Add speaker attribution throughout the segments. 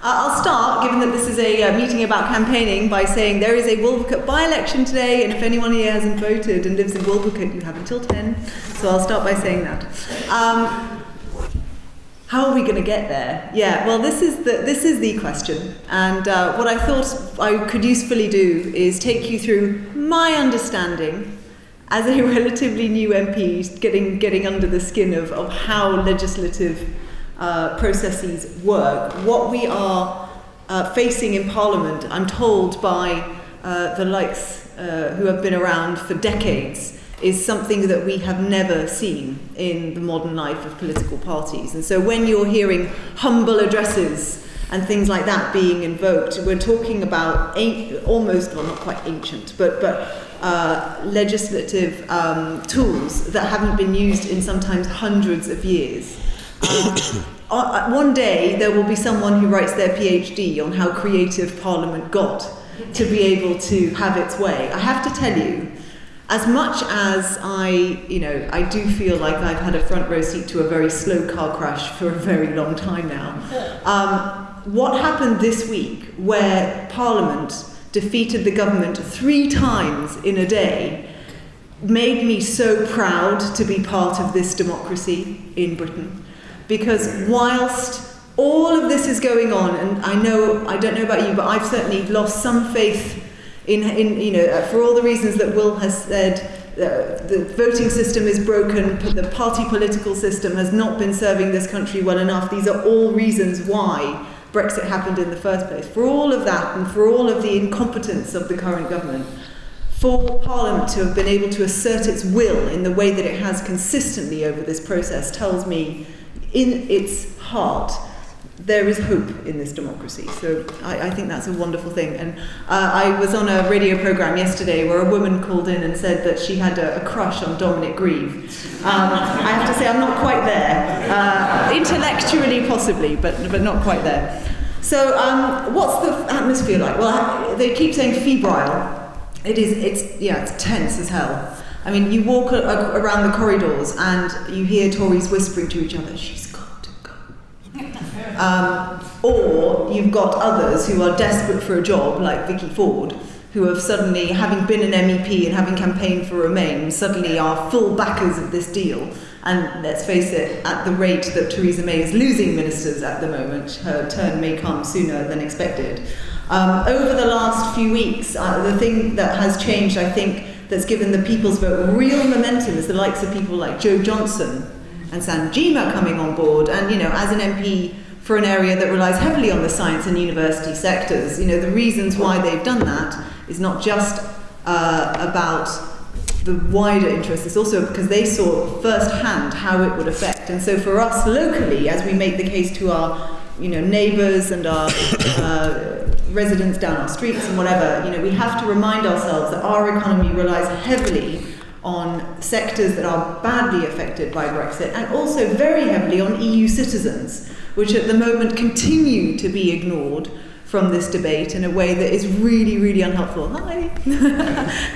Speaker 1: I'll start, given that this is a meeting about campaigning, by saying there is a Wolvercote by-election today, and if anyone here hasn't voted and lives in Wolvercote, you have until 10. So I'll start by saying that. How are we going to get there? Yeah, well, this is the question. And what I thought I could usefully do is take you through my understanding as a relatively new MP, getting under the skin of how legislative processes work. What we are facing in Parliament, I'm told by the likes who have been around for decades, is something that we have never seen in the modern life of political parties. And so when you're hearing humble addresses and things like that being invoked, we're talking about almost, well, not quite ancient, but legislative tools that haven't been used in sometimes hundreds of years. One day there will be someone who writes their PhD on how creative Parliament got to be able to have its way. I have to tell you, as much as I do feel like I've had a front row seat to a very slow car crash for a very long time now, what happened this week, where Parliament defeated the government 3 times in a day, made me so proud to be part of this democracy in Britain. Because whilst all of this is going on, and I don't know about you, but I've certainly lost some faith in for all the reasons that Will has said, the voting system is broken, the party political system has not been serving this country well enough. These are all reasons why Brexit happened in the first place. For all of that, and for all of the incompetence of the current government, for Parliament to have been able to assert its will in the way that it has consistently over this process tells me, in its heart, there is hope in this democracy. So I think that's a wonderful thing. And I was on a radio programme yesterday where a woman called in and said that she had a crush on Dominic Grieve. I have to say I'm not quite there. Intellectually possibly, but not quite there. So what's the atmosphere like? Well, they keep saying febrile. It's tense as hell. I mean, you walk around the corridors and you hear Tories whispering to each other, she's got to go. Or you've got others who are desperate for a job, like Vicky Ford, who have suddenly, having been an MEP and having campaigned for Remain, suddenly are full backers of this deal. And let's face it, at the rate that Theresa May is losing ministers at the moment, her turn may come sooner than expected. Over the last few weeks, the thing that has changed, I think, that's given the People's Vote real momentum is the likes of people like Jo Johnson and Sanjima coming on board. And, as an MP for an area that relies heavily on the science and university sectors, the reasons why they've done that is not just about the wider interest, it's also because they saw firsthand how it would affect. And so for us locally, as we make the case to our neighbours and our residents down our streets and whatever, we have to remind ourselves that our economy relies heavily on sectors that are badly affected by Brexit, and also very heavily on EU citizens, which at the moment continue to be ignored from this debate in a way that is really, really unhelpful. Hi,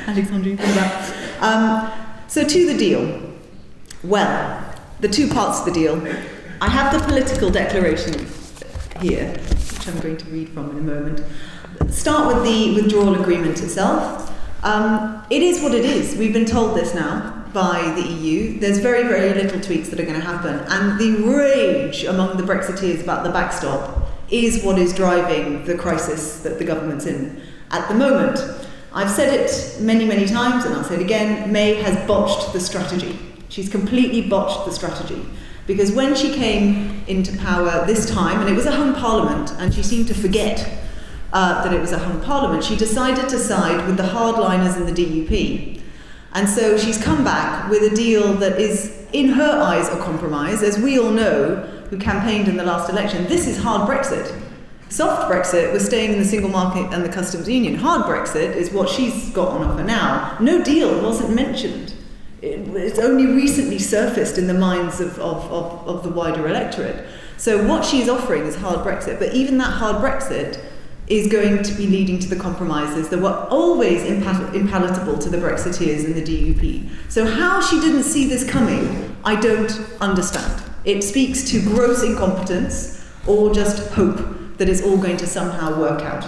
Speaker 1: Alexandrine, come back. So to the deal. Well, the 2 parts of the deal. I have the political declaration here, which I'm going to read from in a moment. Start with the withdrawal agreement itself. It is what it is. We've been told this now by the EU. There's very, very little tweaks that are going to happen. And the rage among the Brexiteers about the backstop is what is driving the crisis that the government's in at the moment. I've said it many, many times, and I'll say it again, May has botched the strategy. She's completely botched the strategy. Because when she came into power this time, and it was a hung parliament, and she seemed to forget that it was a hung parliament, she decided to side with the hardliners in the DUP. And so she's come back with a deal that is, in her eyes, a compromise. As we all know, who campaigned in the last election, this is hard Brexit. Soft Brexit was staying in the single market and the customs union. Hard Brexit is what she's got on offer now. No deal wasn't mentioned. It's only recently surfaced in the minds of the wider electorate. So what she's offering is hard Brexit, but even that hard Brexit is going to be leading to the compromises that were always impalatable to the Brexiteers in the DUP. So how she didn't see this coming, I don't understand. It speaks to gross incompetence or just hope that it's all going to somehow work out.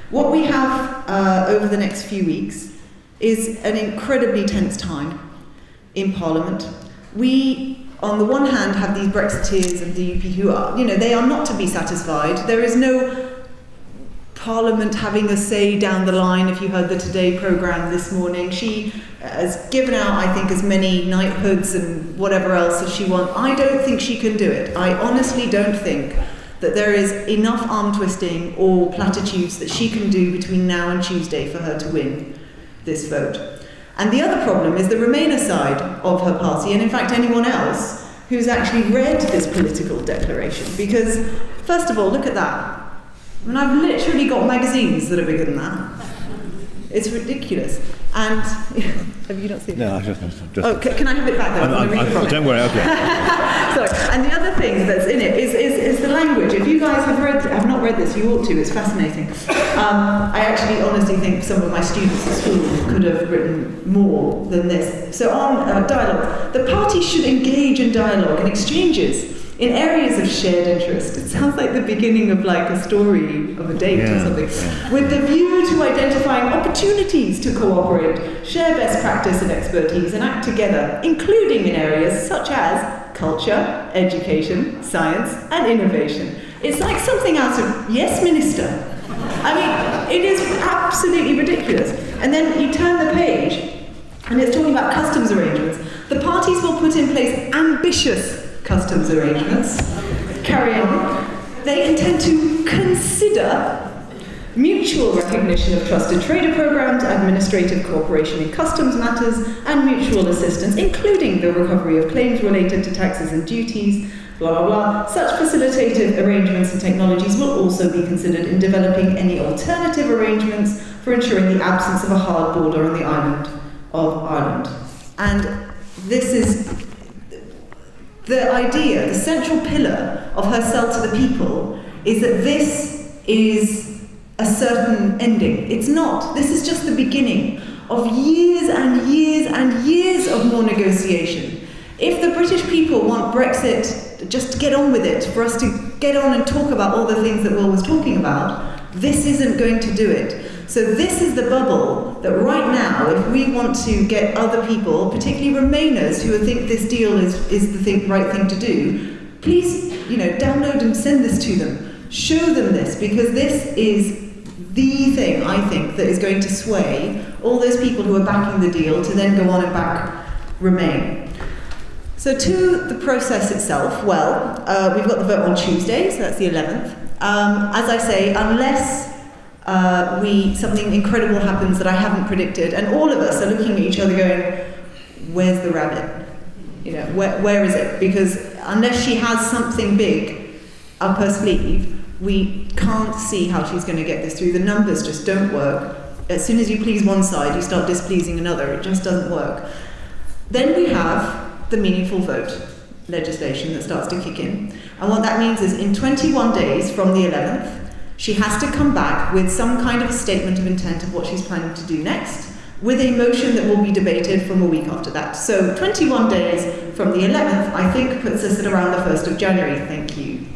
Speaker 1: What we have over the next few weeks is an incredibly tense time in Parliament. We, on the one hand, have these Brexiteers and DUP who are, they are not to be satisfied. There is no Parliament having a say down the line. If you heard the Today programme this morning, she has given out, I think, as many knighthoods and whatever else as she wants. I don't think she can do it. I honestly don't think that there is enough arm twisting or platitudes that she can do between now and Tuesday for her to win this vote. And the other problem is the Remainer side of her party, and in fact anyone else who's actually read this political declaration. Because, first of all, look at that. I mean, I've literally got magazines that are bigger than that. It's ridiculous. And have you not seen it?
Speaker 2: No, I just.
Speaker 1: Oh, can I have it back then?
Speaker 2: Don't worry. Okay.
Speaker 1: Sorry. And the other thing that's in it is the language. If you guys have not read this, you ought to. It's fascinating. I actually honestly think some of my students at school could have written more than this. So on dialogue, the party should engage in dialogue and exchanges in areas of shared interest. It sounds like the beginning of like a story of a date or something. Yeah. With the view to identifying opportunities to cooperate, share best practice and expertise, and act together, including in areas such as culture, education, science, and innovation. It's like something out of Yes Minister. I mean, it is absolutely ridiculous. And then you turn the page, and it's talking about customs arrangements. The parties will put in place ambitious customs arrangements. Carry on. They intend to consider mutual recognition of trusted trader programs, administrative cooperation in customs matters, and mutual assistance, including the recovery of claims related to taxes and duties, blah, blah, blah. Such facilitated arrangements and technologies will also be considered in developing any alternative arrangements for ensuring the absence of a hard border on the island of Ireland. And this is the idea, the central pillar of her sell to the people is that this is a certain ending. It's not. This is just the beginning of years and years and years of more negotiation. If the British people want Brexit, just to get on with it, for us to get on and talk about all the things that Will was talking about, this isn't going to do it. So this is the bubble that right now, if we want to get other people, particularly Remainers who think this deal is the right thing to do, please, download and send this to them. Show them this, because this is the thing, I think, that is going to sway all those people who are backing the deal to then go on and back Remain. So to the process itself, we've got the vote on Tuesday, so that's the 11th. As I say, unless something incredible happens that I haven't predicted, and all of us are looking at each other going, where's the rabbit? Where is it? Because unless she has something big up her sleeve, we can't see how she's going to get this through. The numbers just don't work. As soon as you please one side, you start displeasing another. It just doesn't work. Then we have the meaningful vote legislation that starts to kick in. And what that means is in 21 days from the 11th, she has to come back with some kind of a statement of intent of what she's planning to do next, with a motion that will be debated from a week after that. So 21 days from the 11th, I think, puts us at around the 1st of January. Thank you.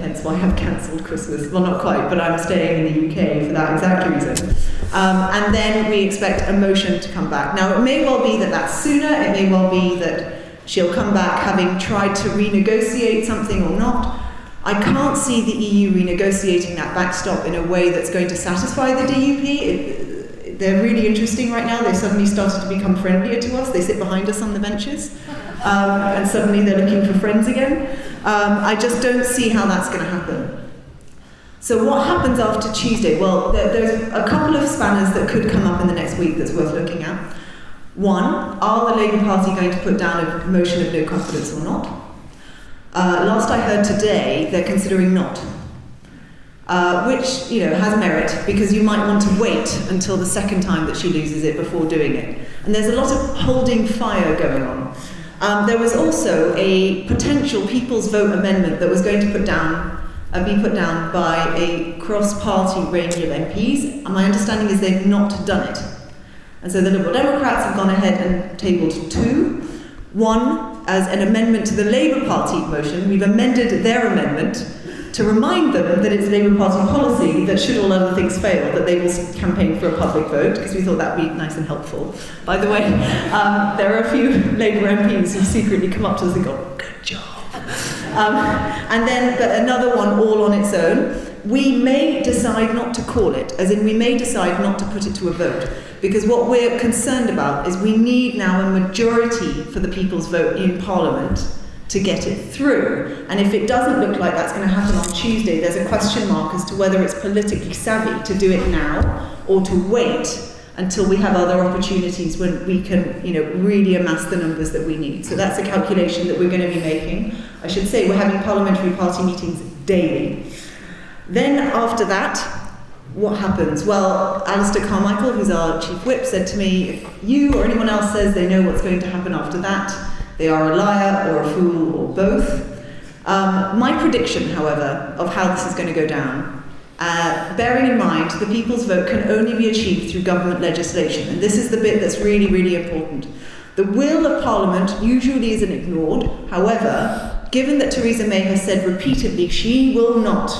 Speaker 1: Hence why I've cancelled Christmas. Well, not quite, but I'm staying in the UK for that exact reason. And then we expect a motion to come back. Now, it may well be that that's sooner. It may well be that she'll come back having tried to renegotiate something or not. I can't see the EU renegotiating that backstop in a way that's going to satisfy the DUP. They're really interesting right now. They've suddenly started to become friendlier to us. They sit behind us on the benches. And suddenly they're looking for friends again. I just don't see how that's going to happen. So what happens after Tuesday? Well, there's a couple of spanners that could come up in the next week that's worth looking at. One, are the Labour Party going to put down a motion of no confidence or not? Last I heard today, they're considering not, which has merit, because you might want to wait until the second time that she loses it before doing it. And there's a lot of holding fire going on. There was also a potential People's Vote amendment that was going to be put down by a cross-party range of MPs. And my understanding is they've not done it. And so the Liberal Democrats have gone ahead and tabled two. One, as an amendment to the Labour Party motion, we've amended their amendment to remind them that it's Labour Party policy that should all other things fail, that they will campaign for a public vote, because we thought that would be nice and helpful. By the way, there are a few Labour MPs who secretly come up to us and go, good job. And then, but another one all on its own. We may decide not to call it, as in we may decide not to put it to a vote, because what we're concerned about is we need now a majority for the people's vote in Parliament to get it through. And if it doesn't look like that's going to happen on Tuesday, there's a question mark as to whether it's politically savvy to do it now or to wait until we have other opportunities when we can, really amass the numbers that we need. So that's a calculation that we're going to be making. I should say we're having parliamentary party meetings daily. Then after that, what happens? Well, Alistair Carmichael, who's our chief whip, said to me, if you or anyone else says they know what's going to happen after that, they are a liar or a fool or both. My prediction, however, of how this is going to go down, bearing in mind the people's vote can only be achieved through government legislation, and this is the bit that's really, really important. The will of Parliament usually isn't ignored. However, given that Theresa May has said repeatedly she will not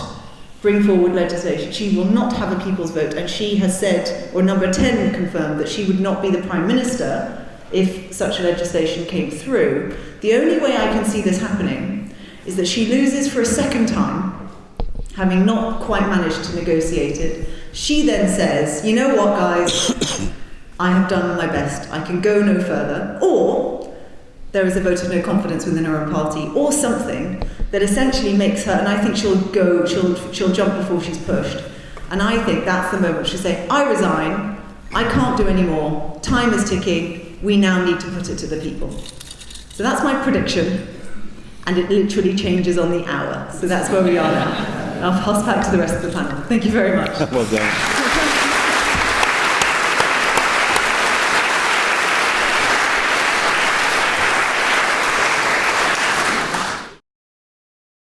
Speaker 1: bring forward legislation, she will not have a people's vote, and she has said, or number 10 confirmed, that she would not be the Prime Minister if such legislation came through, the only way I can see this happening is that she loses for a second time, having not quite managed to negotiate it. She then says, you know what, guys, I have done my best, I can go no further, or there is a vote of no confidence within her own party, or something that essentially makes her, and I think she'll jump before she's pushed. And I think that's the moment she'll say, I resign, I can't do any more, time is ticking, we now need to put it to the people. So that's my prediction, and it literally changes on the hour. So that's where we are now. I'll pass back to the rest of the panel. Thank you very much.
Speaker 2: Well done.